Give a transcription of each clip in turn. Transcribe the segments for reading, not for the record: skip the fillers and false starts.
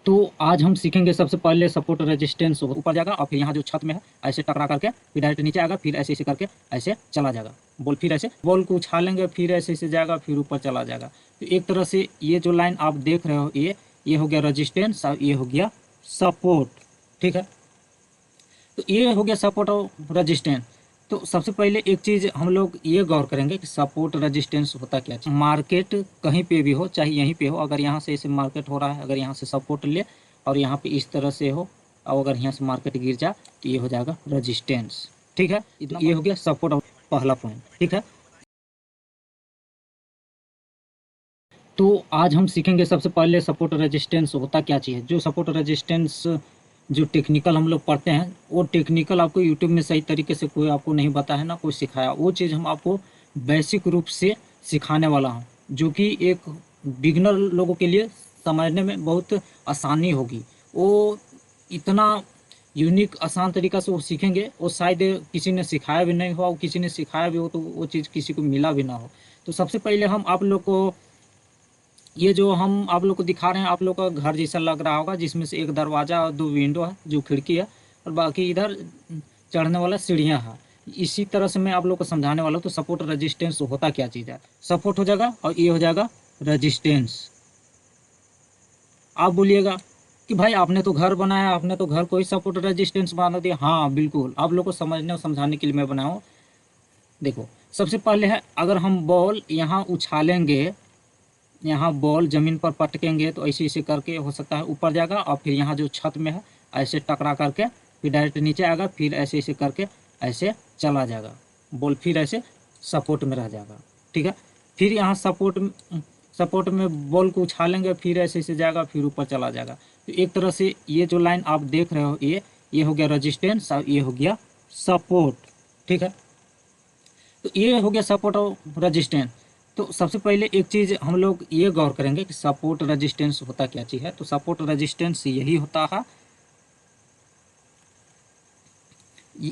तो आज हम सीखेंगे सबसे पहले सपोर्ट रेजिस्टेंस ऊपर जाएगा और फिर यहाँ जो छत में है ऐसे टकरा करके फिर डायरेक्ट नीचे आएगा, फिर ऐसे ऐसे करके ऐसे चला जाएगा बॉल, फिर ऐसे बॉल को उछालेंगे फिर ऐसे ऐसे जाएगा फिर ऊपर चला जाएगा। तो एक तरह से ये जो लाइन आप देख रहे हो ये हो गया रेजिस्टेंस और ये हो गया सपोर्ट। ठीक है, तो ये हो गया सपोर्ट और रेजिस्टेंस। तो सबसे पहले एक चीज़ हम लोग ये गौर करेंगे कि सपोर्ट रेजिस्टेंस होता क्या है। मार्केट कहीं पे भी हो, चाहे यहीं पे हो, अगर यहाँ से ऐसे मार्केट हो रहा है, अगर यहाँ से सपोर्ट ले और यहाँ पे इस तरह से हो और अगर यहाँ से मार्केट गिर जाए तो ये हो जाएगा रेजिस्टेंस। ठीक है, तो ये हो गया सपोर्ट और पहला पॉइंट। ठीक है, तो आज हम सीखेंगे सबसे पहले सपोर्ट रेजिस्टेंस होता क्या चीज़ है। जो सपोर्ट रेजिस्टेंस जो टेक्निकल हम लोग पढ़ते हैं वो टेक्निकल आपको यूट्यूब में सही तरीके से कोई आपको नहीं बताया ना कोई सिखाया, वो चीज़ हम आपको बेसिक रूप से सिखाने वाला हूँ, जो कि एक बिगनर लोगों के लिए समझने में बहुत आसानी होगी। वो इतना यूनिक आसान तरीका से वो सीखेंगे, वो शायद किसी ने सिखाया भी नहीं हो और किसी ने सिखाया भी हो तो वो चीज़ किसी को मिला भी ना हो। तो सबसे पहले हम आप लोग को ये जो हम आप लोग को दिखा रहे हैं, आप लोग का घर जैसा लग रहा होगा, जिसमें से एक दरवाज़ा और दो विंडो है जो खिड़की है और बाकी इधर चढ़ने वाला सीढ़ियाँ है। इसी तरह से मैं आप लोग को समझाने वाला हूँ। तो सपोर्ट रेजिस्टेंस होता क्या चीज़ है। सपोर्ट हो जाएगा और ये हो जाएगा रेजिस्टेंस। आप बोलिएगा कि भाई आपने तो घर बनाया, आपने तो घर को ही सपोर्ट रेजिस्टेंस बना दिया। हाँ बिल्कुल, आप लोग को समझने और समझाने के लिए मैं बनाया हूँ। देखो, सबसे पहले है अगर हम बॉल यहाँ उछालेंगे, यहाँ बॉल ज़मीन पर पटकेंगे तो ऐसे ऐसे करके हो सकता है ऊपर जाएगा और फिर यहाँ जो छत में है ऐसे टकरा करके फिर डायरेक्ट नीचे आएगा, फिर ऐसे ऐसे करके ऐसे चला जाएगा बॉल, फिर ऐसे सपोर्ट में रह जाएगा। ठीक है, फिर यहाँ सपोर्ट में बॉल को उछालेंगे फिर ऐसे ऐसे जाएगा फिर ऊपर चला जाएगा। तो एक तरह से ये जो लाइन आप देख रहे हो ये हो गया रेजिस्टेंस और ये हो गया सपोर्ट। ठीक है, तो ये हो गया सपोर्ट और रेजिस्टेंस। तो सबसे पहले एक चीज़ हम लोग ये गौर करेंगे कि सपोर्ट रेजिस्टेंस होता क्या चीज़ है। तो सपोर्ट रेजिस्टेंस यही होता है,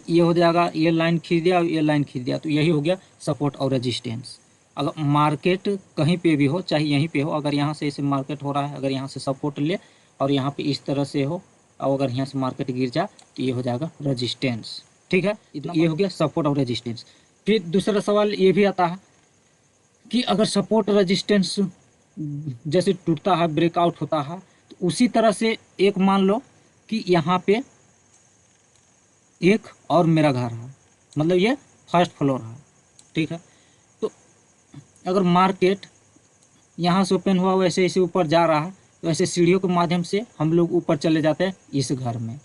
ये हो जाएगा, ये लाइन खींच दिया और ये लाइन खींच दिया तो यही हो गया सपोर्ट और रेजिस्टेंस। अगर मार्केट कहीं पे भी हो, चाहे यहीं पे हो, अगर यहाँ से ऐसे मार्केट हो रहा है, अगर यहाँ से सपोर्ट ले और यहाँ पे इस तरह से हो और अगर यहाँ से मार्केट गिर जाए तो ये हो जाएगा रेजिस्टेंस। ठीक है, ये हो गया सपोर्ट और रेजिस्टेंस। फिर दूसरा सवाल ये भी आता है कि अगर सपोर्ट रेजिस्टेंस जैसे टूटता है, ब्रेकआउट होता है, तो उसी तरह से एक मान लो कि यहाँ पे एक और मेरा घर है, मतलब ये फर्स्ट फ्लोर है। ठीक है, तो अगर मार्केट यहाँ से ओपन हुआ वैसे ऐसे ऊपर जा रहा है तो ऐसे सीढ़ियों के माध्यम से हम लोग ऊपर चले जाते हैं, इस घर में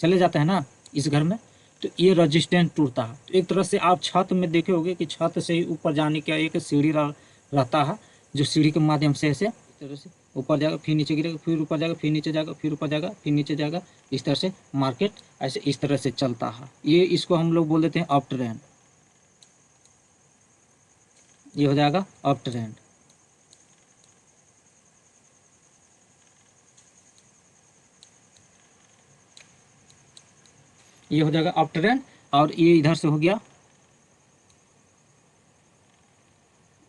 चले जाते हैं ना, इस घर में। तो ये रजिस्टेंस टूटता है। तो एक तरह से आप छत में देखे होंगे कि छत से ही ऊपर जाने का एक सीढ़ी रहता है, जो सीढ़ी के माध्यम से ऐसे इस तरह से ऊपर जाएगा फिर नीचे गिरेगा फिर ऊपर जाएगा फिर नीचे जाएगा फिर ऊपर जाएगा फिर नीचे जाएगा। इस तरह से मार्केट ऐसे इस तरह से चलता है। ये इसको हम लोग बोल देते हैं अप ट्रेंड। ये हो जाएगा अप ट्रेंड। ये हो जाएगा अप ट्रेंड और ये इधर से हो गया,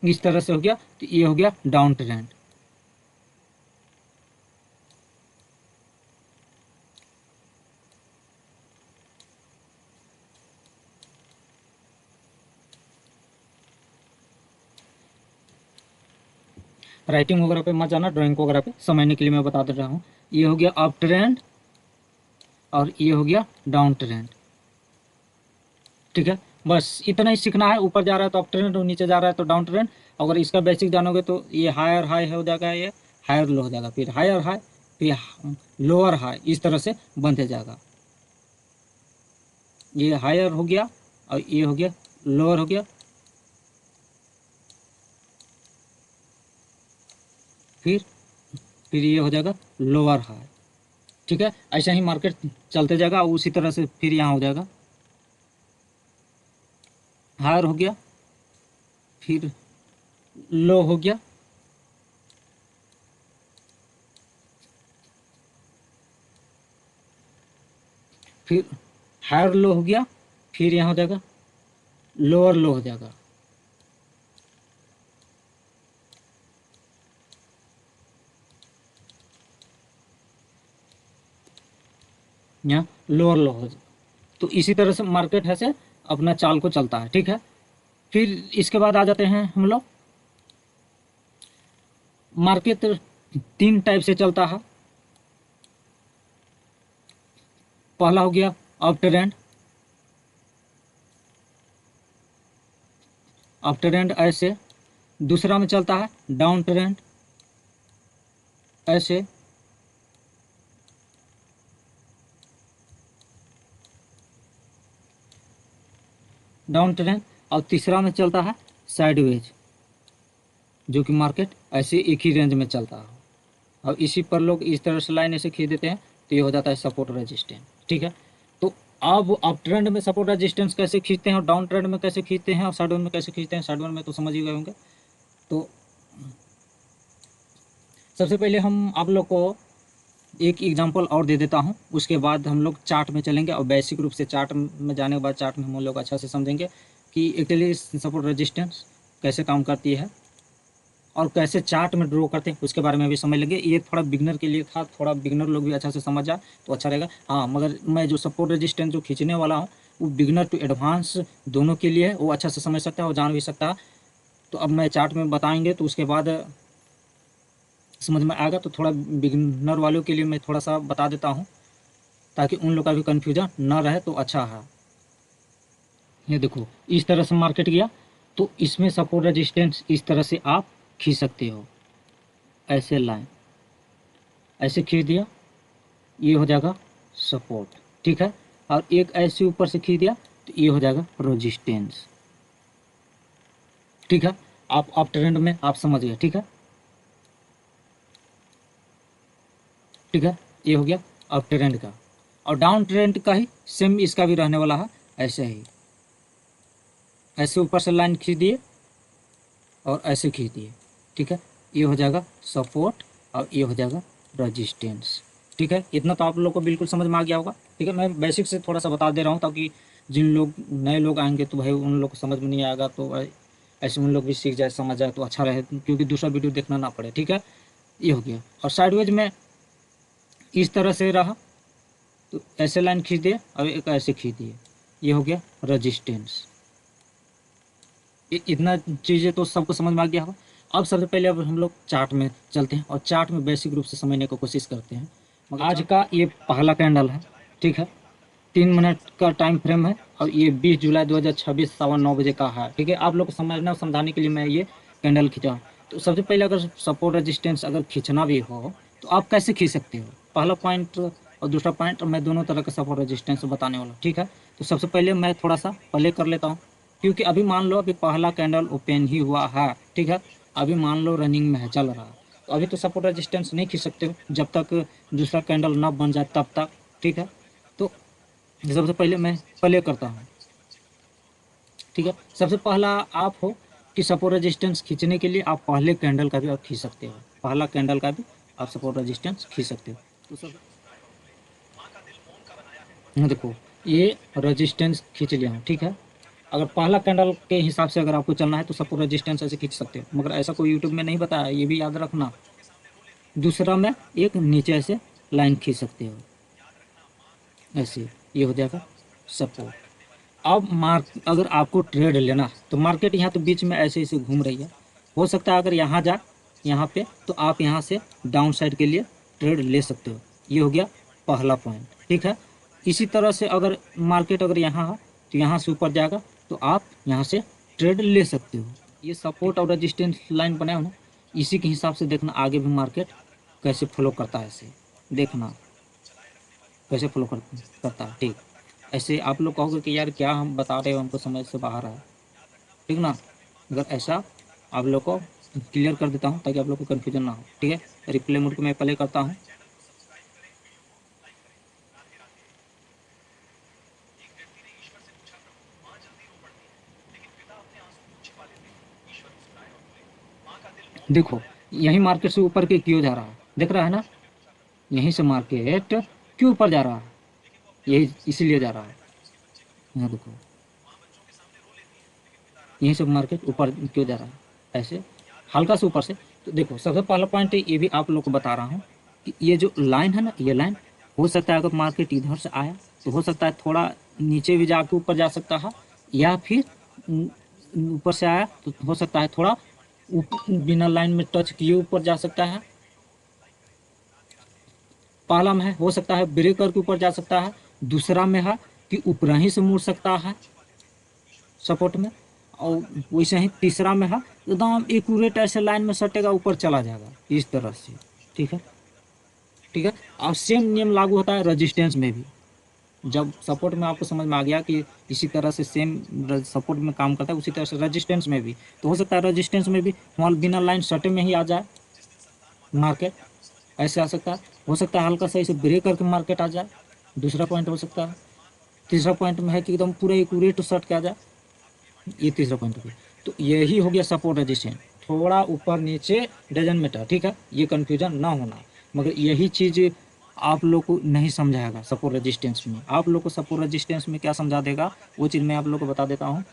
इस तरह से हो गया तो ये हो गया डाउन ट्रेंड। राइटिंग वगैरह पे मत जाना, ड्राइंग वगैरह पे समझने के लिए मैं बता दे रहा हूँ। ये हो गया अप ट्रेंड और ये हो गया डाउन ट्रेंड। ठीक है, बस इतना ही सीखना है। ऊपर जा रहा है तो अप ट्रेंड और नीचे जा रहा है तो डाउन ट्रेंड। अगर इसका बेसिक जानोगे तो ये हायर हाई हो जाएगा, ये हायर लो हो जाएगा, फिर हायर हाई फिर लोअर हाई, इस तरह से बनते जाएगा। ये हायर हो गया और ये हो गया लोअर हो गया, फिर ये हो जाएगा लोअर हाई। ठीक है, ऐसा ही मार्केट चलते जाएगा और उसी तरह से फिर यहाँ हो जाएगा हायर हो गया फिर लो हो गया, फिर हायर लो हो गया, फिर यहाँ हो जाएगा लोअर लो हो जाएगा। यहाँ लोअर लो हो जाए। तो इसी तरह से मार्केट है से अपना चाल को चलता है, ठीक है। फिर इसके बाद आ जाते हैं हम लोग, मार्केट 3 टाइप से चलता है। पहला हो गया अप ट्रेंड, अप ट्रेंड ऐसे। दूसरा में चलता है डाउन ट्रेंड ऐसे। Down trend. और तीसरा में चलता है साइडवेज, जो कि मार्केट ऐसे एक ही रेंज में चलता है। और इसी पर लोग इस तरह से लाइन ऐसे खींच देते हैं, तो ये हो जाता है सपोर्ट रेजिस्टेंस, ठीक है। तो अब अप ट्रेंड में सपोर्ट रेजिस्टेंस कैसे खींचते हैं और डाउन ट्रेंड में कैसे खींचते हैं और साइडवेज में कैसे खींचते हैं, साइडवेज में तो समझ ही गए होंगे। तो सबसे पहले हम आप लोग को एक एग्जांपल और दे देता हूं, उसके बाद हम लोग चार्ट में चलेंगे और बेसिक रूप से चार्ट में जाने के बाद चार्ट में हम लोग अच्छा से समझेंगे कि एक्चुअली सपोर्ट रेजिस्टेंस कैसे काम करती है और कैसे चार्ट में ड्रॉ करते हैं, उसके बारे में भी समझ लेंगे। ये थोड़ा बिगनर के लिए था, थोड़ा बिगनर लोग भी अच्छा से समझ जाए तो अच्छा रहेगा। हाँ, मगर मैं जो सपोर्ट रेजिस्टेंस जो खींचने वाला हूँ वो बिगनर टू एडवांस दोनों के लिए है, वो अच्छा से समझ सकता है और जान भी सकता है। तो अब मैं चार्ट में बताएंगे तो उसके बाद समझ में आएगा। तो थोड़ा बिगिनर वालों के लिए मैं थोड़ा सा बता देता हूँ ताकि उन लोग का भी कन्फ्यूजन ना रहे, तो अच्छा है। ये देखो इस तरह से मार्केट गया, तो इसमें सपोर्ट रेजिस्टेंस इस तरह से आप खींच सकते हो, ऐसे लाइन ऐसे खींच दिया, ये हो जाएगा सपोर्ट, ठीक है। और एक ऐसे ऊपर से खींच दिया तो ये हो जाएगा रेजिस्टेंस, ठीक है। आप अप ट्रेंड में आप समझ गए, ठीक है, ठीक है। ये हो गया अप ट्रेंड का। और डाउन ट्रेंड का ही सेम इसका भी रहने वाला है, ऐसे ही ऐसे ऊपर से लाइन खींच दिए और ऐसे खींच दिए, ठीक है। ये हो जाएगा सपोर्ट और ये हो जाएगा रेजिस्टेंस, ठीक है। इतना तो आप लोग को बिल्कुल समझ में आ गया होगा, ठीक है। मैं बेसिक से थोड़ा सा बता दे रहा हूँ ताकि जिन लोग नए लोग आएंगे तो भाई उन लोग को समझ में नहीं आएगा, तो भाई ऐसे उन लोग भी सीख जाए समझ जाए तो अच्छा रहे, क्योंकि दूसरा वीडियो देखना ना पड़े, ठीक है। ये हो गया। और साइडवेज में इस तरह से रहा, तो ऐसे लाइन खींच दिए और एक ऐसे खींच दिए, ये हो गया रेजिस्टेंस। इतना चीज़ें तो सबको समझ में आ गया होगा। अब सबसे पहले अब हम लोग चार्ट में चलते हैं और चार्ट में बेसिक रूप से समझने की कोशिश करते हैं। मगर आज का ये पहला कैंडल है, ठीक है। 3 मिनट का टाइम फ्रेम है और ये 20 जुलाई 2026 9:15 का है, ठीक है। आप लोग को समझना समझाने के लिए मैं ये कैंडल खींचा हूँ। तो सबसे पहले अगर सपोर्ट रेजिस्टेंस अगर खींचना भी हो तो आप कैसे खींच सकते हो, पहला पॉइंट और दूसरा पॉइंट मैं दोनों तरह का सपोर्ट रेजिस्टेंस बताने वाला हूँ, ठीक है। तो सबसे पहले मैं थोड़ा सा प्ले कर लेता हूँ, क्योंकि अभी मान लो अभी पहला कैंडल ओपन ही हुआ है, ठीक है। अभी मान लो रनिंग में है, चल रहा है, तो अभी तो सपोर्ट रेजिस्टेंस नहीं खींच सकते हो जब तक दूसरा कैंडल ना बन जाए तब तक, ठीक है। तो सबसे पहले मैं प्ले करता हूँ, ठीक है। सबसे पहला आप हो कि सपोर्ट रेजिस्टेंस खींचने के लिए आप पहले कैंडल का भी आप खींच सकते हो, पहला कैंडल का भी आप सपोर्ट रेजिस्टेंस खींच सकते हो। तो सब देखो ये रेजिस्टेंस खींच लिया हूँ, ठीक है। अगर पहला कैंडल के हिसाब से अगर आपको चलना है तो सपोर्ट रेजिस्टेंस ऐसे खींच सकते हो, मगर ऐसा कोई यूट्यूब में नहीं बताया, ये भी याद रखना। दूसरा में एक नीचे ऐसे लाइन खींच सकते हो, ऐसे ये हो जाएगा सपोर्ट। अब अगर आपको ट्रेड लेना है तो मार्केट यहाँ तो बीच में ऐसे ऐसे घूम रही है, हो सकता है अगर यहाँ जाए यहाँ पे तो आप यहाँ से डाउन साइड के लिए ट्रेड ले सकते हो, ये हो गया पहला पॉइंट, ठीक है। इसी तरह से अगर मार्केट अगर यहाँ है तो यहाँ से ऊपर जाएगा तो आप यहाँ से ट्रेड ले सकते हो। ये सपोर्ट और रेजिस्टेंस लाइन बनाए हो ना, इसी के हिसाब से देखना आगे भी मार्केट कैसे फॉलो करता है, ऐसे देखना कैसे फॉलो करता है, ठीक। ऐसे आप लोग कहोगे कि यार क्या हम बता रहे हो, हमको समझ से बाहर है, ठीक ना। अगर ऐसा आप लोग को क्लियर कर देता हूँ ताकि आप लोग को कन्फ्यूजन ना हो, ठीक है। रिप्ले मोड को मैं प्ले करता हूँ। देखो यही मार्केट से ऊपर के क्यों जा रहा है, देख रहा है ना, यहीं से मार्केट क्यों ऊपर जा रहा है, यही इसीलिए जा रहा है। यहाँ देखो यहीं से मार्केट ऊपर क्यों जा रहा है, ऐसे हल्का से ऊपर से। तो देखो सबसे पहला पॉइंट ये भी आप लोग को बता रहा हूँ कि ये जो लाइन है ना, ये लाइन हो सकता है अगर मार्केट इधर से आया तो हो सकता है थोड़ा नीचे भी जाके ऊपर जा सकता है, या फिर ऊपर से आया तो हो सकता है थोड़ा बिना लाइन में टच किए ऊपर जा सकता है। पहला में है हो सकता है ब्रेक करके ऊपर जा सकता है, दूसरा में है कि ऊपर ही से मुड़ सकता है सपोर्ट में, और वैसे ही तीसरा में है एकदम एक्यूरेट ऐसे लाइन में सटेगा ऊपर चला जाएगा इस तरह से। ठीक है, ठीक है। और सेम नियम लागू होता है रेजिस्टेंस में भी। जब सपोर्ट में आपको समझ में आ गया कि इसी तरह से सेम सपोर्ट में काम करता है, उसी तरह से रेजिस्टेंस में भी, तो हो सकता है रेजिस्टेंस में भी वहाँ बिना लाइन सटे में ही आ जाए मार्केट, ऐसे आ सकता है। हो सकता है हल्का सा इसे ब्रेक करके मार्केट आ जाए, दूसरा पॉइंट हो सकता है। तीसरा पॉइंट में है कि एकदम पूरा एक्यूरेट शॉट के आ जाए, ये तीसरा पॉइंट हो गया। तो यही हो गया सपोर्ट रेजिस्टेंस, थोड़ा ऊपर नीचे डजन मैटर, ठीक है, ये कन्फ्यूजन ना होना। मगर यही चीज़ आप लोग को नहीं समझाएगा सपोर्ट रेजिस्टेंस में। आप लोग को सपोर्ट रेजिस्टेंस में क्या समझा देगा वो चीज़ मैं आप लोग को बता देता हूँ।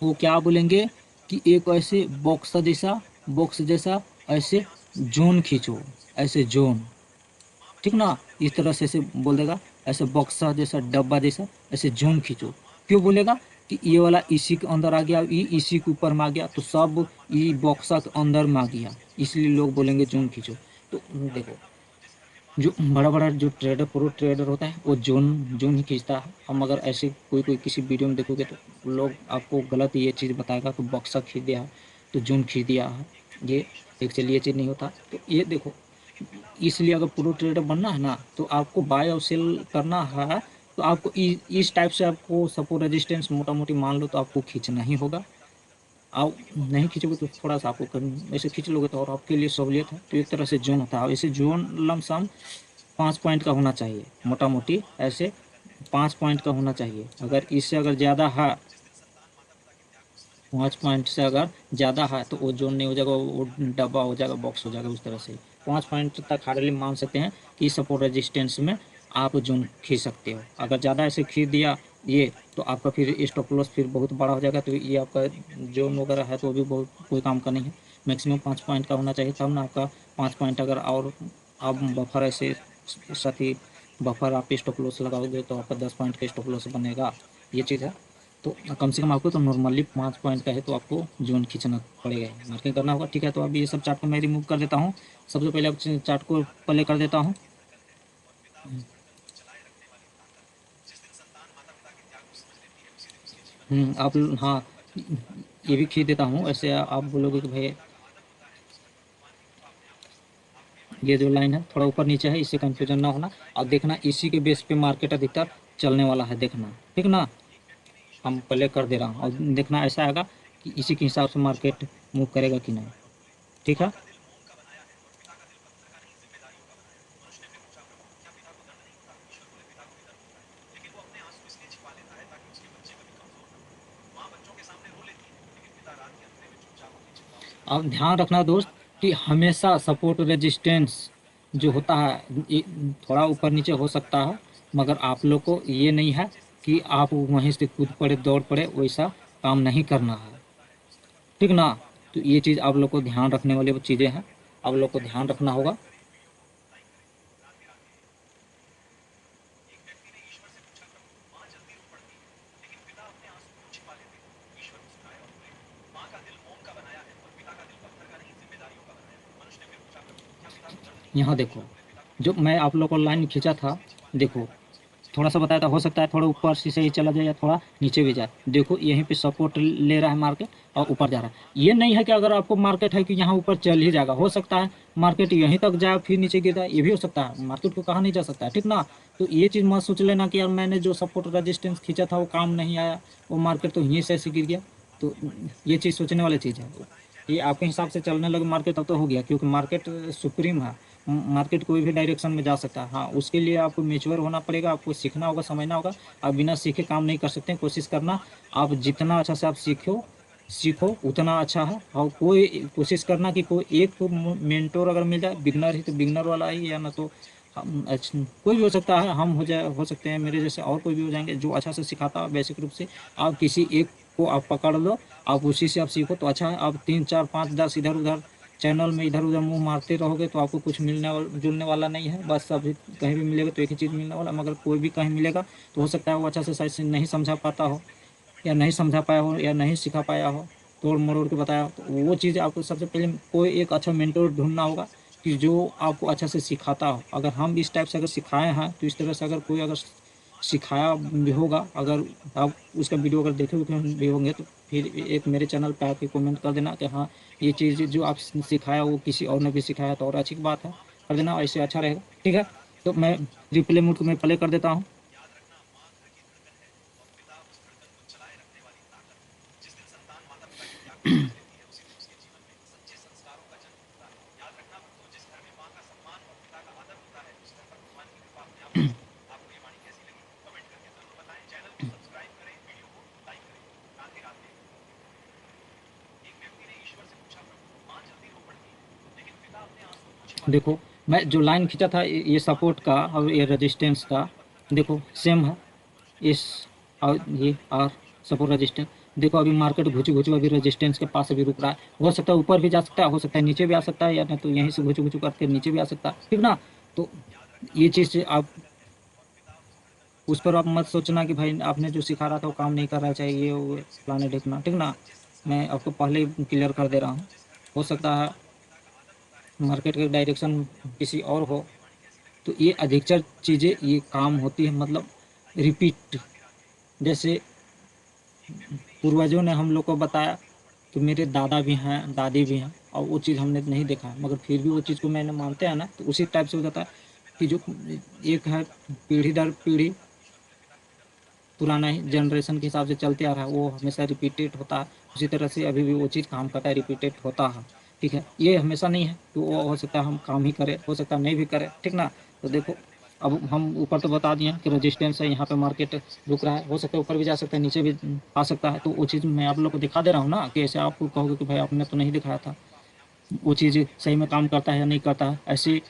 वो क्या बोलेंगे कि एक ऐसे बॉक्स जैसा ऐसे जोन खींचो, ऐसे जोन, ठीक ना, इस तरह से ऐसे बोल देगा, ऐसे बॉक्स जैसा डब्बा जैसा ऐसे जोन खींचो। क्यों बोलेगा कि ये वाला इसी के अंदर आ गया, ये इसी के ऊपर में आ गया, तो सब ये बॉक्सा के अंदर में आ गया, इसलिए लोग बोलेंगे जोन खींचो। तो देखो, जो बड़ा बड़ा जो ट्रेडर प्रो ट्रेडर होता है वो जोन जोन ही खींचता है। हम अगर ऐसे कोई किसी वीडियो में देखोगे तो लोग आपको गलत ये चीज़ बताएगा कि बॉक्सा खींच दिया है तो जोन खींच दिया है, ये एक्चुअली ये चीज़ नहीं होता। तो ये देखो, इसलिए अगर प्रो ट्रेडर बनना है ना तो आपको बाय और सेल करना है, तो आपको इस टाइप से आपको सपोर्ट रेजिस्टेंस मोटा मोटी मान लो तो आपको खींचना ही होगा। आप नहीं खींचोगे तो थोड़ा सा आपको ऐसे खींच लोगे तो और आपके लिए सहूलियत है। तो एक तरह से जोन होता है, ऐसे जोन लमसम 5 पॉइंट का होना चाहिए, मोटा मोटी ऐसे 5 पॉइंट का होना चाहिए। अगर इससे अगर ज़्यादा है, 5 पॉइंट से अगर ज़्यादा है तो वो जोन नहीं हो जाएगा, वो डब्बा हो जाएगा, बॉक्स हो जाएगा। उस तरह से 5 पॉइंट तक हार्डली मान सकते हैं कि सपोर्ट रेजिस्टेंस में आप जोन खींच सकते हो। अगर ज़्यादा ऐसे खींच दिया ये तो आपका फिर स्टॉप लॉस फिर बहुत बड़ा हो जाएगा, तो ये आपका जोन वगैरह है तो वो भी बहुत कोई काम का नहीं है। मैक्सिमम 5 पॉइंट का होना चाहिए, तब ना आपका 5 पॉइंट अगर और आप बफर ऐसे साथ ही बफर आप स्टॉप लॉस लगाओगे तो आपका 10 पॉइंट का स्टॉप लॉस बनेगा, ये चीज़ है। तो कम से कम आपको तो नॉर्मली 5 पॉइंट का है तो आपको जोन खींचना पड़ेगा, मार्किंग करना होगा। ठीक है, तो अभी ये सब चार्ट को मैं रिमूव कर देता हूँ। सबसे पहले आप चार्ट को प्ले कर देता हूँ। आप, हाँ, ये भी खींच देता हूँ। ऐसे आप बोलोगे कि भाई ये जो लाइन है थोड़ा ऊपर नीचे है, इससे कंफ्यूजन ना होना। और देखना इसी के बेस पे मार्केट अधिकतर चलने वाला है, देखना, ठीक ना। हम प्ले कर दे रहा हूँ और देखना ऐसा आएगा कि इसी के हिसाब से मार्केट मूव करेगा कि नहीं, ठीक है। अब ध्यान रखना दोस्त कि हमेशा सपोर्ट रेजिस्टेंस जो होता है ये थोड़ा ऊपर नीचे हो सकता है, मगर आप लोग को ये नहीं है कि आप वहीं से कूद पड़े दौड़ पड़े, वैसा काम नहीं करना है, ठीक ना। तो ये चीज़ आप लोग को ध्यान रखने वाली चीज़ें हैं, आप लोग को ध्यान रखना होगा। यहाँ देखो, जो मैं आप लोग को लाइन खींचा था, देखो थोड़ा सा बताया था, हो सकता है थोड़ा ऊपर से ही चला जाए या थोड़ा नीचे भी जाए। देखो यहीं पे सपोर्ट ले रहा है मार्केट और ऊपर जा रहा है। ये नहीं है कि अगर आपको मार्केट है कि यहाँ ऊपर चल ही जाएगा, हो सकता है मार्केट यहीं तक जाए फिर नीचे गिर जाए, ये भी हो सकता है। मार्केट को कहा नहीं जा सकता है, ठीक ना। तो ये चीज़ मत सोच लेना कि यार मैंने जो सपोर्ट रजिस्टेंस खींचा था वो काम नहीं आया, वो मार्केट तो यहीं से ऐसे गिर गया। तो ये चीज़ सोचने वाली चीज़ है। ये आपके हिसाब से चलने लगे मार्केट तब तो हो गया, क्योंकि मार्केट सुप्रीम है, मार्केट कोई भी डायरेक्शन में जा सकता है। हाँ, उसके लिए आपको मेच्योर होना पड़ेगा, आपको सीखना होगा, समझना होगा। आप बिना सीखे काम नहीं कर सकते। कोशिश करना आप जितना अच्छा से आप सीखो उतना अच्छा है। और कोई कोशिश करना कि कोई एक मेंटोर अगर मिल जाए, बिगनर ही तो बिगनर वाला ही, या ना तो हम कोई भी हो सकता है, हम हो सकते हैं मेरे जैसे, और कोई भी हो जाएंगे जो अच्छा से सिखाता है बेसिक रूप से। आप किसी एक को आप पकड़ लो, आप उसी से आप सीखो तो अच्छा है। आप 3 4 5 10 इधर उधर चैनल में इधर उधर मुंह मारते रहोगे तो आपको कुछ जुलने वाला नहीं है। बस अभी कहीं भी मिलेगा तो एक ही चीज़ मिलने वाला, मगर कोई भी कहीं मिलेगा तो हो सकता है वो अच्छा से शायद से नहीं समझा पाता हो, या नहीं समझा पाया हो, या नहीं सिखा पाया हो, तोड़ मरोड़ के बताया हो। तो वो चीज़ आपको सबसे पहले कोई एक अच्छा मेंटर ढूंढना होगा कि जो आपको अच्छा से सिखाता हो। अगर हम इस टाइप से अगर सिखाए हैं तो इस तरह से अगर कोई अगर सिखाया भी होगा, अगर आप उसका वीडियो अगर देखे हुए भी होंगे तो फिर एक मेरे चैनल पे आके कमेंट कर देना कि हाँ ये चीज़ जो आप सिखाया वो किसी और ने भी सिखाया तो और अच्छी बात है, कर देना, ऐसे अच्छा रहेगा। ठीक है, तो मैं रिप्ले मोड को मैं प्ले कर देता हूँ। देखो मैं जो लाइन खींचा था ये सपोर्ट का और ये रेजिस्टेंस का, देखो सेम है इस, और ये और सपोर्ट रेजिस्टेंस। देखो अभी मार्केट घुची घुची अभी रेजिस्टेंस के पास अभी रुक रहा है, हो सकता है ऊपर भी जा सकता है, हो सकता है नीचे भी आ सकता है, या नहीं तो यहीं से घुची घुची करके नीचे भी आ सकता है, ठीक ना। तो ये चीज़ आप उस पर आप मत सोचना कि भाई आपने जो सिखा रहा था वो काम नहीं कर रहा, चाहिए वो फलाने ढिकना, ठीक ना। मैं आपको पहले ही क्लियर कर दे रहा हूँ। हो सकता है मार्केट का डायरेक्शन किसी और हो, तो ये अधिकतर चीज़ें ये काम होती है, मतलब रिपीट। जैसे पूर्वजों ने हम लोग को बताया कि मेरे दादा भी हैं दादी भी हैं, और वो चीज़ हमने नहीं देखा है, मगर फिर भी वो चीज़ को मैंने मानते हैं ना, तो उसी टाइप से हो जाता है कि जो एक है पीढ़ी दर पीढ़ी पुराना ही जनरेशन के हिसाब से चलते आ रहा है, वो हमेशा रिपीटेड होता है। उसी तरह से अभी भी वो चीज़ काम करता है, रिपीटेड होता है। ठीक है, ये हमेशा नहीं है कि वो हो सकता है हम काम ही करें, हो सकता है नहीं भी करें, ठीक ना। तो देखो अब हम ऊपर तो बता दिए कि रेजिस्टेंस है, यहाँ पे मार्केट रुक रहा है, हो सकता है ऊपर भी जा सकता है, नीचे भी आ सकता है। तो वो चीज़ मैं आप लोग को दिखा दे रहा हूँ ना, कि ऐसे आप कहोगे कि भाई आपने तो नहीं दिखाया था, वो चीज़ सही में काम करता है या नहीं करता है। ऐसे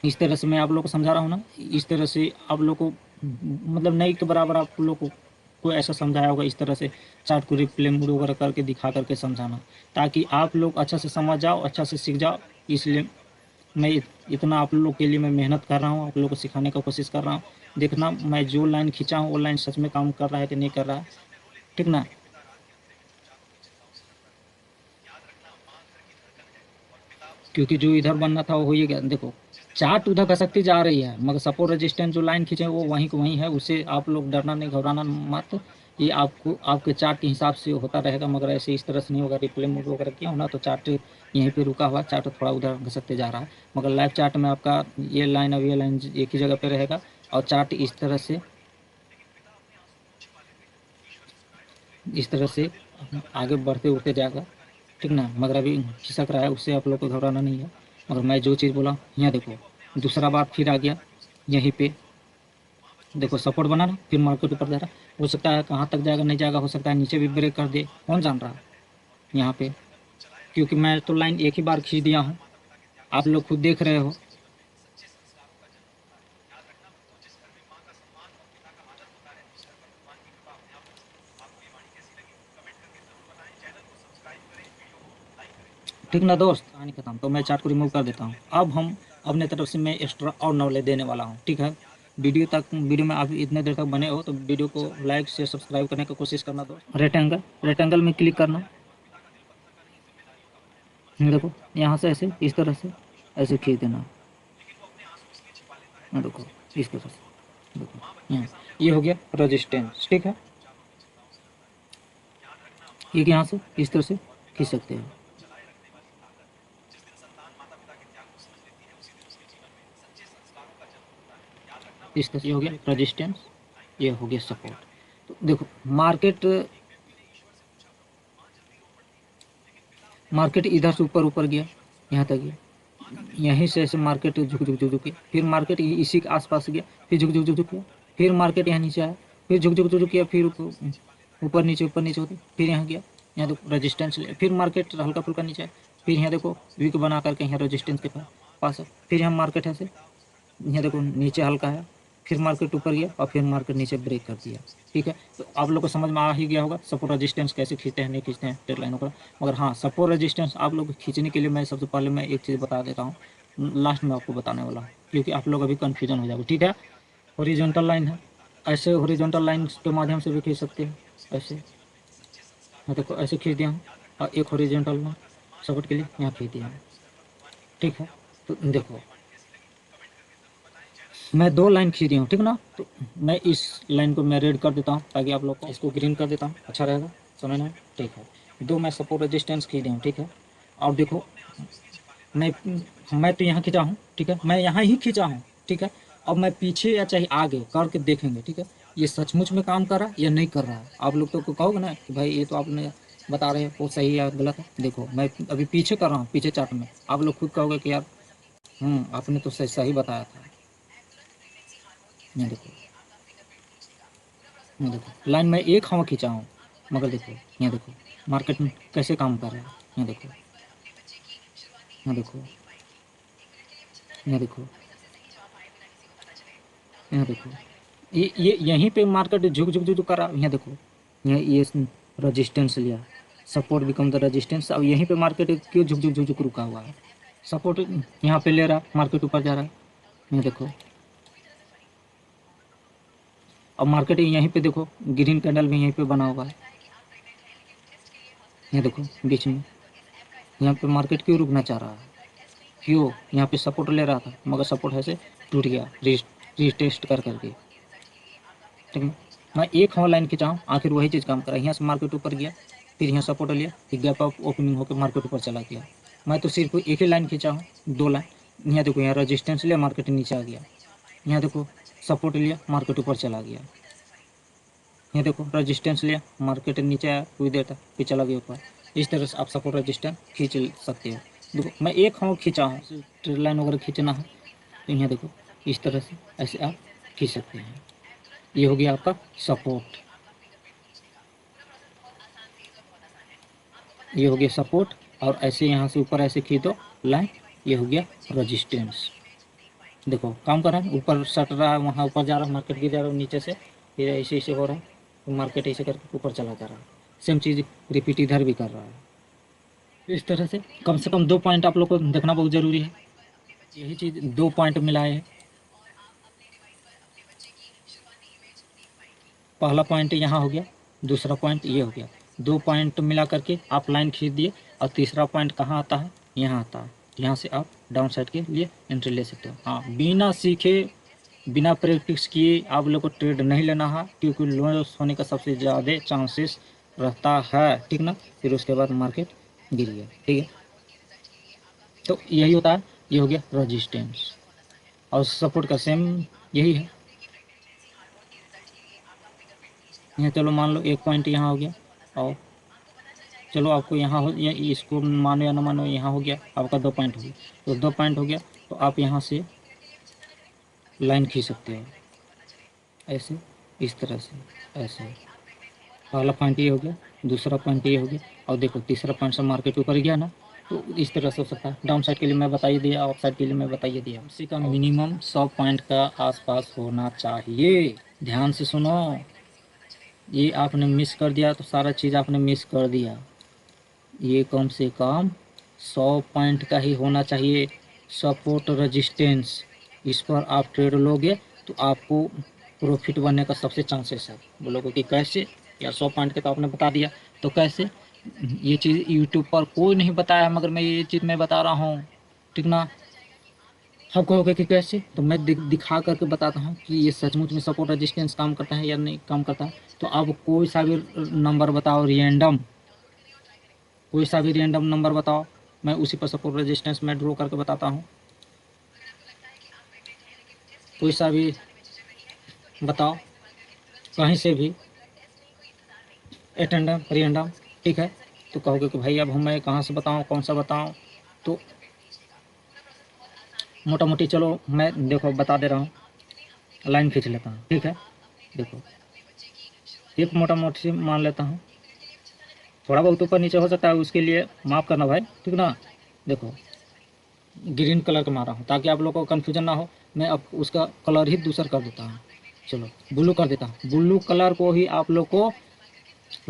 इस तरह से मैं आप लोग को समझा रहा हूँ ना, इस तरह से आप लोग को मतलब नहीं के बराबर आप लोग को ऐसा समझाया होगा, इस तरह से चार्ट को रिप्ले मूड वगैरह करके दिखा करके समझाना, ताकि आप लोग अच्छा से समझ जाओ, अच्छा से सीख जाओ। इसलिए मैं इतना आप लोग के लिए मैं मेहनत कर रहा हूँ, आप लोग को सिखाने का कोशिश कर रहा हूँ। देखना मैं जो लाइन खींचा हूँ वो लाइन सच में काम कर रहा है कि नहीं कर रहा है, ठीक ना। क्योंकि जो इधर बनना था वो हो ही गया। देखो चार्ट उधर खसकती जा रही है, मगर सपोर्ट रेजिस्टेंस जो लाइन खींचे वो वहीं को वहीं है, उससे आप लोग डरना नहीं, घबराना मत। ये आपको आपके चार्ट के हिसाब से होता रहेगा, मगर ऐसे इस तरह से नहीं होगा। रिप्ले मूव वगैरह किया हो ना तो चार्ट यहीं पे रुका हुआ, चार्ट थोड़ा उधर घसकते जा रहा है, मगर लाइव चार्ट में आपका ये लाइन और ये लाइन एक ही जगह पे रहेगा, और चार्ट इस तरह से आगे बढ़ते उड़ते जाएगा, ठीक ना। मगर अभी खिसक रहा है, उससे आप लोग को घबराना नहीं है। मगर मैं जो चीज़ बोला यहाँ देखो, दूसरा बार फिर आ गया यहीं पे, देखो सपोर्ट बना ना, फिर मार्केट ऊपर जा रहा है। हो सकता है कहाँ तक जाएगा नहीं जाएगा, हो सकता है नीचे भी ब्रेक कर दे, कौन जान रहा है यहाँ पे। क्योंकि मैं तो लाइन एक ही बार खींच दिया हूँ, आप लोग खुद देख रहे हो। ठीक ना दोस्त, कहानी खत्म। तो मैं चार्ट को रिमूव कर देता हूँ। अब हम अपने तरफ से मैं एक्स्ट्रा और नॉलेज देने वाला हूँ, ठीक है। वीडियो में आप इतने देर तक बने हो तो वीडियो को लाइक शेयर सब्सक्राइब करने की कोशिश करना दोस्त। रेक्टेंगल में क्लिक करना, देखो यहाँ से ऐसे इस तरह से ऐसे खींच देना, देखो इस तरह से, देखो यहाँ ये हो गया रेजिस्टेंस, ठीक है। ये यहाँ से इस तरह से खींच सकते हो, इस तरह से। ये हो गया रेजिस्टेंस, ये हो गया सपोर्ट। तो देखो मार्केट इधर से ऊपर ऊपर गया, यहाँ तक गया, यहीं से ऐसे मार्केट झुक झुक झुक झुक के फिर मार्केट इसी के आसपास गया, फिर झुक झुक झुक झुक किया, फिर मार्केट यहाँ नीचे आया, फिर झुक झुक झुक झुक किया, फिर ऊपर नीचे होती, फिर यहाँ गया, यहाँ देखो रेजिस्टेंस ले, फिर मार्केट हल्का फुल्का नीचे आया, फिर यहाँ देखो वीक बना करके यहाँ रेजिस्टेंस के पास है, फिर यहाँ मार्केट है से यहाँ देखो नीचे हल्का है, फिर मार्केट ऊपर गया और फिर मार्केट नीचे ब्रेक कर दिया। ठीक है, तो आप लोग को समझ में आ ही गया होगा सपोर्ट रेजिस्टेंस कैसे खींचते हैं, नहीं खींचते हैं ट्रेड लाइनों पर। मगर हाँ, सपोर्ट रेजिस्टेंस आप लोग खींचने के लिए मैं सबसे पहले मैं एक चीज़ बता देता हूँ, लास्ट में आपको बताने वाला हूँ, क्योंकि आप लोग अभी कन्फ्यूजन हो जाओगे। ठीक है, हॉरिजॉन्टल लाइन है, ऐसे हॉरिजॉन्टल लाइन के माध्यम से भी खींच सकते हैं। ऐसे मैं देखो ऐसे खींच दिया हूँ, और एक हॉरिजॉन्टल लाइन सपोर्ट के लिए यहाँ खींच दिया हूँ। ठीक है, तो देखो मैं 2 लाइन खींच दिया हूँ, ठीक ना। तो मैं इस लाइन को मैं रेड कर देता हूँ ताकि आप लोग को, इसको ग्रीन कर देता हूँ, अच्छा रहेगा समझना है। ठीक है, 2 मैं सपोर्ट रेजिस्टेंस खींच दिया हूँ। ठीक है, अब देखो मैं तो यहाँ खींचा हूँ, ठीक है, मैं यहाँ ही खींचा हूँ। ठीक है, अब मैं पीछे या चाहे आगे करके देखेंगे। ठीक है, ये सचमुच में काम कर रहा है या नहीं कर रहा है। आप लोग तो कहोगे ना कि भाई ये तो आपने बता रहे हैं वो सही है या गलत है। देखो मैं अभी पीछे कर रहा हूँ, पीछे चार्ट में आप लोग खुद कहोगे कि यार आपने तो सही सही बताया था। ये देखो, ये देखो लाइन में एक हवा खींचा हूँ, मगर देखो यहाँ देखो मार्केट में कैसे काम कर रहा है। यहाँ देखो, यहाँ देखो, यहाँ देखो, यहाँ देखो, ये यहीं पे मार्केट झुक झुक झुक कर रहा है। यहाँ देखो, ये रजिस्टेंस लिया, सपोर्ट बिकम द रजिस्टेंस। अब यहीं पे मार्केट क्यों झुक झुक झुक झुक रुका हुआ है, सपोर्ट यहाँ पे ले रहा, मार्केट ऊपर जा रहा है। यहाँ देखो, अब मार्केट यहीं पे देखो ग्रीन कैंडल भी यहीं पे बना हुआ है। यहाँ देखो बीच में, यहाँ पे मार्केट क्यों रुकना चाह रहा है, क्यों यहाँ पे सपोर्ट ले रहा था मगर सपोर्ट ऐसे टूट गया रीटेस्ट कर करके। ठीक है, मैं एक हवा लाइन खिंचाऊँ, आखिर वही चीज़ काम करा। यहाँ से मार्केट ऊपर गया, फिर यहाँ सपोर्ट लिया, फिर गैप अप ओपनिंग होकर मार्केट ऊपर चला गया। मैं तो सिर्फ एक ही लाइन खींचा हूँ, 2 लाइन। यहाँ देखो, यहाँ रजिस्टेंस लिया, मार्केट नीचे आ गया। यहाँ देखो सपोर्ट लिया, मार्केट ऊपर चला गया। यहाँ देखो रजिस्टेंस लिया, मार्केट नीचे आया, कुछ देर तक फिर चला गया ऊपर। इस तरह से आप सपोर्ट रजिस्टेंस खींच सकते हो। देखो मैं एक हवा खींचा हूँ, ट्रेड लाइन वगैरह खींचना है तो यहाँ देखो इस तरह से ऐसे आप खींच सकते हैं। ये हो गया आपका सपोर्ट, ये हो गया सपोर्ट। और ऐसे यहाँ से ऊपर ऐसे खींचो लाइन, ये हो गया रजिस्टेंस। देखो काम कर रहा है, ऊपर सट रहा है, वहाँ ऊपर जा रहा है, मार्केट गिर जा रहा है नीचे से, फिर ऐसे ऐसे हो रहा है, तो मार्केट ऐसे करके ऊपर चला जा रहा है। सेम चीज़ रिपीट इधर भी कर रहा है। इस तरह से कम 2 पॉइंट आप लोग को देखना बहुत ज़रूरी है। यही चीज़ 2 पॉइंट मिलाए हैं। पहला पॉइंट यहाँ हो गया, दूसरा पॉइंट ये हो गया, 2 पॉइंट मिला करके आप लाइन खींच दिए। और तीसरा पॉइंट कहाँ आता है, यहाँ आता है। यहाँ से आप डाउन साइड के लिए एंट्री ले सकते हो। हाँ, बिना सीखे बिना प्रैक्टिस किए आप लोग को ट्रेड नहीं लेना है, क्योंकि लॉस होने का सबसे ज़्यादा चांसेस रहता है। ठीक ना, फिर उसके बाद मार्केट गिर गया। ठीक है, तो यही होता है। ये हो गया रजिस्टेंस, और सपोर्ट का सेम यही है। यहाँ चलो मान लो एक पॉइंट यहाँ हो गया, और चलो आपको यहाँ हो या इसको मानो या ना मानो, यहाँ हो गया आपका 2 पॉइंट हो गया। तो 2 पॉइंट हो गया, तो आप यहाँ से लाइन खींच सकते हो ऐसे, इस तरह से ऐसे। पहला पॉइंट ये हो गया, दूसरा पॉइंट ये हो गया, और देखो तीसरा पॉइंट से मार्केट ऊपर गया ना, तो इस तरह से हो सकता है। डाउन साइड के लिए मैं बताइए दिया, अप साइड के लिए मैं बताइए दिया। इसी का मिनिमम 100 पॉइंट का आसपास होना चाहिए। ध्यान से सुनो, ये आपने मिस कर दिया तो सारा चीज़ आपने मिस कर दिया। ये कम से कम 100 पॉइंट का ही होना चाहिए सपोर्ट रेजिस्टेंस। इस पर आप ट्रेड लोगे तो आपको प्रॉफिट बनने का सबसे चांसेस है। बोलोगे कि कैसे यार, 100 पॉइंट के तो आपने बता दिया, तो कैसे? ये चीज़ यूट्यूब पर कोई नहीं बताया, मगर मैं ये चीज़ मैं बता रहा हूँ। ठीक ना, आप कहोगे कि कैसे, तो मैं दिखा करके बताता हूँ कि ये सचमुच में सपोर्ट रेजिस्टेंस काम करता है या नहीं काम करता है। तो आप कोई सा भी नंबर बताओ, रैंडम कोई सा भी रैंडम नंबर बताओ, मैं उसी पर सपोर्ट रेजिस्टेंस में ड्रॉ करके बताता हूँ। कोई सा भी बताओ, कहीं से भी, एटेंडम रैंडम। ठीक है, तो कहोगे कि भाई अब मैं कहाँ से बताऊँ, कौन सा बताऊँ। तो मोटा मोटी चलो मैं देखो बता दे रहा हूँ, लाइन खींच लेता हूँ। ठीक है, देखो एक मोटा मोटी मान लेता हूँ, थोड़ा बहुत ऊपर नीचे हो सकता है, उसके लिए माफ़ करना भाई। ठीक ना, देखो ग्रीन कलर का मारा हूँ ताकि आप लोगों को कन्फ्यूजन ना हो। मैं अब उसका कलर ही दूसरा कर देता हूँ, चलो ब्लू कर देता हूँ। ब्लू कलर को ही आप लोग को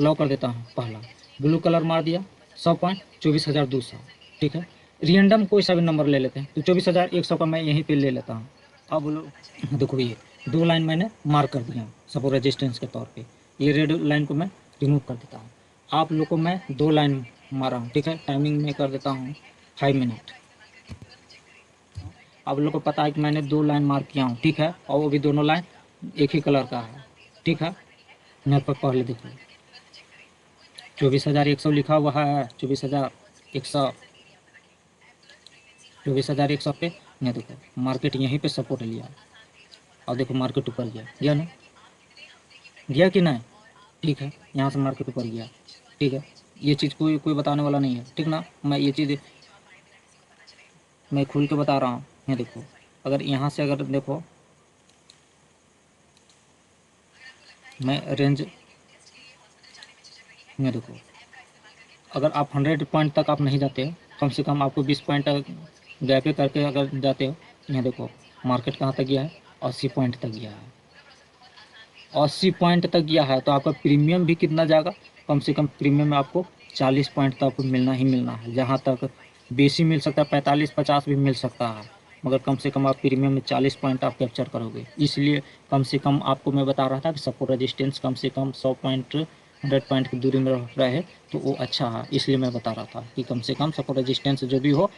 लॉक कर देता हूँ। पहला ब्लू कलर मार दिया, 100 पॉइंट 24,200, ठीक है। रेंडम कोई सा भी नंबर ले लेते हैं, तो 24,100 का मैं यहीं पे ले लेता हूँ। अब बोलो, देखो ये 2 लाइन मैंने मार्क कर दिया सपोज रेजिस्टेंस के तौर पे। ये रेड लाइन को मैं रिमूव कर देता हूँ। आप लोग को मैं 2 लाइन मारा हूँ, ठीक है। टाइमिंग में कर देता हूँ 5 मिनट। आप लोग को पता है कि मैंने 2 लाइन मार्क किया हूँ, ठीक है, और वो भी दोनों लाइन एक ही कलर का है, ठीक है। मैं पहले देखो 24,100 लिखा हुआ है, 24,100, 24,100 पे मैं देखो मार्केट यहीं पे सपोर्ट लिया, और देखो मार्केट ऊपर गया ना, गया कि नहीं, ठीक है। यहाँ से मार्केट ऊपर गया, ठीक है। ये चीज़ कोई कोई बताने वाला नहीं है, ठीक ना। मैं ये चीज़ मैं खुल के बता रहा हूँ। ये देखो अगर यहाँ से अगर देखो मैं रेंज में देखो, अगर आप 100 पॉइंट तक आप नहीं जाते हो, कम से कम आपको 20 पॉइंट गैप करके अगर जाते हो, यहाँ देखो मार्केट कहाँ तक गया है, 80 पॉइंट तक गया है, 80 पॉइंट तक गया है। तो आपका प्रीमियम भी कितना जाएगा, कम से कम प्रीमियम में आपको 40 पॉइंट तो आपको मिलना ही मिलना है। जहाँ तक बेसी मिल सकता है, 45-50 भी मिल सकता है, मगर कम से कम आप प्रीमियम में 40 पॉइंट आप कैप्चर करोगे। इसलिए कम से कम आपको मैं बता रहा था कि सपोर्ट रेजिस्टेंस कम से कम 100 पॉइंट 100 पॉइंट की दूरी में रहे तो वो अच्छा है। इसलिए मैं बता रहा था कि कम से कम सपोर्ट रेजिस्टेंस जो भी हो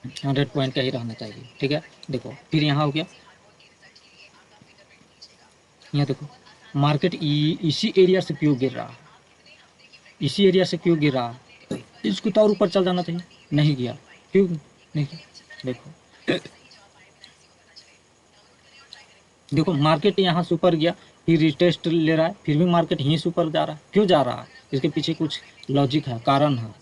100 पॉइंट का ही रहना चाहिए, ठीक है। देखो फिर यहाँ हो गया, यहाँ देखो मार्केट इसी एरिया से क्यों गिर रहा है, इसी एरिया से क्यों गिर रहा है। इसको तो और ऊपर चल जाना चाहिए, नहीं गया, क्यों नहीं गया। देखो देखो मार्केट यहाँ से ऊपर गया, फिर रिटेस्ट ले रहा है, फिर भी मार्केट यहीं से ऊपर जा रहा है, क्यों जा रहा है। इसके पीछे कुछ लॉजिक है, कारण है।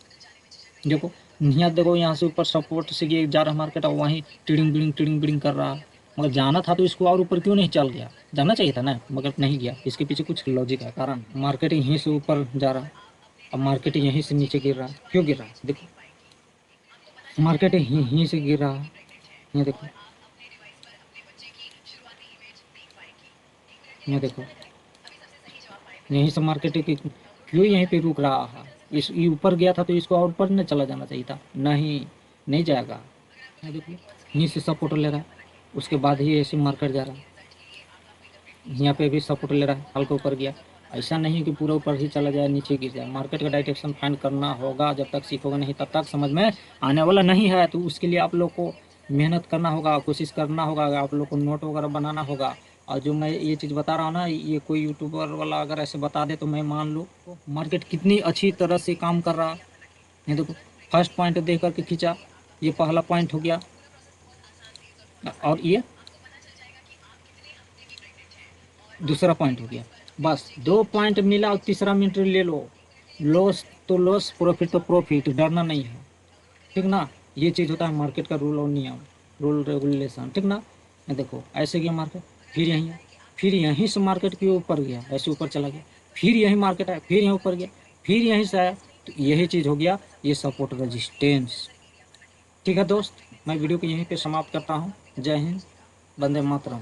देखो यहाँ देखो यहाँ से ऊपर सपोर्ट से ये जा रहा है मार्केट, और वहीं टिडिंग बिडिंग कर रहा है, मगर जाना था तो इसको और ऊपर क्यों नहीं चल गया, जाना चाहिए था ना, मगर नहीं गया। इसके पीछे कुछ लॉजिक है, कारण। मार्केट यहीं से ऊपर जा रहा है, अब मार्केट यहीं से नीचे गिर रहा है, क्यों गिर रहा है। देखो मार्केट यहीं से गिर रहा है, ये देखो, ये देखो यहीं से मार्केट क्यों यहीं पे रुक रहा है। इस ये ऊपर गया था तो इसको और ऊपर न चला जाना चाहिए था, नहीं नहीं जाएगा। ये देखो यहीं से सपोर्ट ले रहा है, उसके बाद ही ऐसे मार्केट जा रहा है, यहाँ पे भी सपोर्ट ले रहा है, हल्का ऊपर गया। ऐसा नहीं कि पूरा ऊपर ही चला जाए नीचे गिर जाए। मार्केट का डायरेक्शन फाइंड करना होगा, जब तक सीखोगे नहीं तब तक समझ में आने वाला नहीं है। तो उसके लिए आप लोग को मेहनत करना होगा, कोशिश करना होगा, आप लोग को नोट वगैरह बनाना होगा। और जो मैं ये चीज़ बता रहा हूँ ना, ये कोई यूट्यूबर वाला अगर ऐसे बता दे तो मैं मान लूँ मार्केट कितनी अच्छी तरह से काम कर रहा है। ये देखो फर्स्ट पॉइंट देख करके खींचा, ये पहला पॉइंट हो गया, और ये दूसरा पॉइंट हो गया। बस 2 पॉइंट मिला और तीसरा मिनट ले लो, लॉस तो लॉस, प्रॉफिट तो प्रॉफिट, डरना नहीं है, ठीक ना। ये चीज़ होता है मार्केट का रूल और नियम, रूल रेगुलेशन, ठीक ना। ये देखो ऐसे गया मार्केट, फिर यहीं है, फिर यहीं से मार्केट के ऊपर गया, ऐसे ऊपर चला गया, फिर यहीं मार्केट आया, फिर यहाँ ऊपर गया, फिर यहीं से आया। तो यही चीज़ हो गया, ये सपोर्ट रेजिस्टेंस, ठीक है दोस्त। मैं वीडियो को यहीं पे समाप्त करता हूँ। जय हिंद, वंदे मातरम।